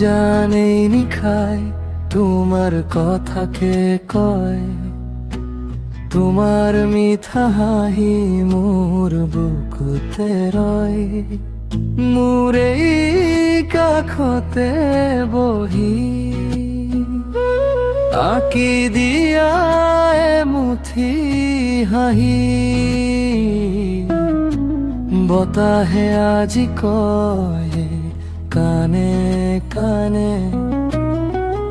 জানেই নিখায় তোমার কথা কে কয়, তোমার মিঠা হাঁহি মোর বুকুতে রয়। মোরে কাষতে বহি আঁকি দিয়া এমুঠি হাঁহি, বতাহে আজি কয় কানে কানে,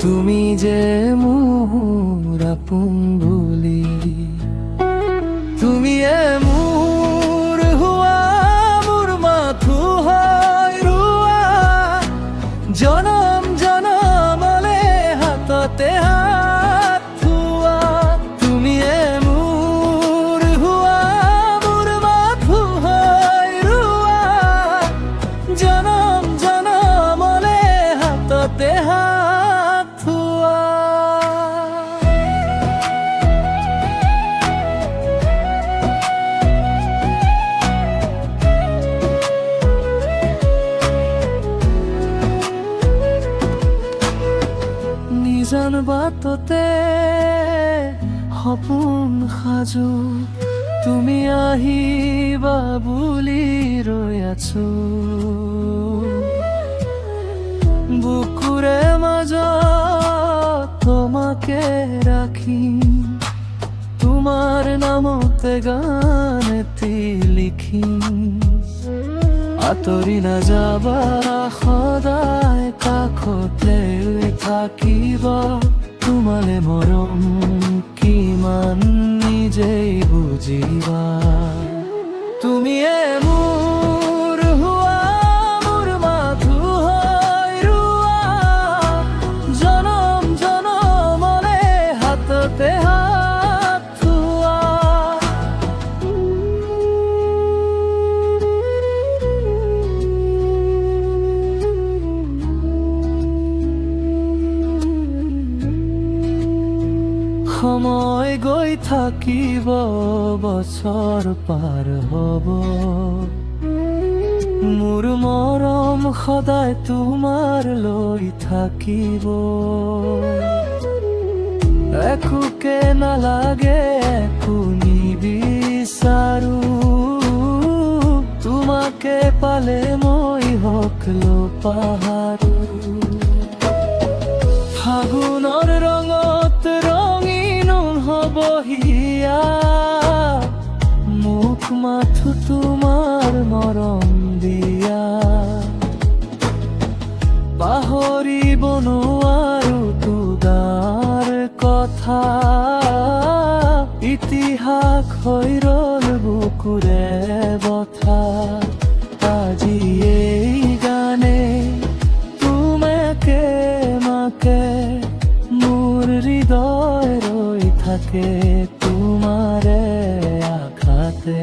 তুমি যে মোর আপোন বুলি। তুমি মোৰ হোৱা মোৰ মাথো হয় ৰোৱা, জনম জনমলে হাততে হাত থোৱা। তুমি মোৰ হোৱা মোৰ মাথো হয় ৰোৱা, জনম জনমলে হাততে হাত থোৱা। নিজান বাটতে সপোন সাজো, তুমি আহিবা বুলি ৰৈ আছো। বুকুৰে মাজত তোমাকে ৰাখিম, তোমাৰ নামতে গান এটি লিখিম। আঁতৰি নাযাবা সদায় কাষতে থাকিব, তোমালে মৰম কিমান নিজেই বুজিবা। তুমিয়ে মোৰ হোৱা মোৰ মাথো হয় ৰোৱা, জনম জনমলে হাততে হাত থোৱা। সময় গৈ থাকিব, বছৰ পাৰ হ'ব, মোৰ মৰম সদায় তোমাৰ লৈ থাকিব। একোকে নালাগে একো নিবিচাৰো, তোমাকে পালে মই সকলো পাহাৰো। ফাগুনৰ ৰঙত ৰঙীন হবহিয়া, মোক মাথো তোমাৰ মৰম দিয়া। পাহৰিব নোৱাৰো তোমাৰ কথা, ইতিহাস হৈ ৰল বুকুৰে বথা। আজি এই গানে তোমাকে মাকে, মোৰ হৃদয় ৰৈ থাকে তোমাৰে আঘাতে।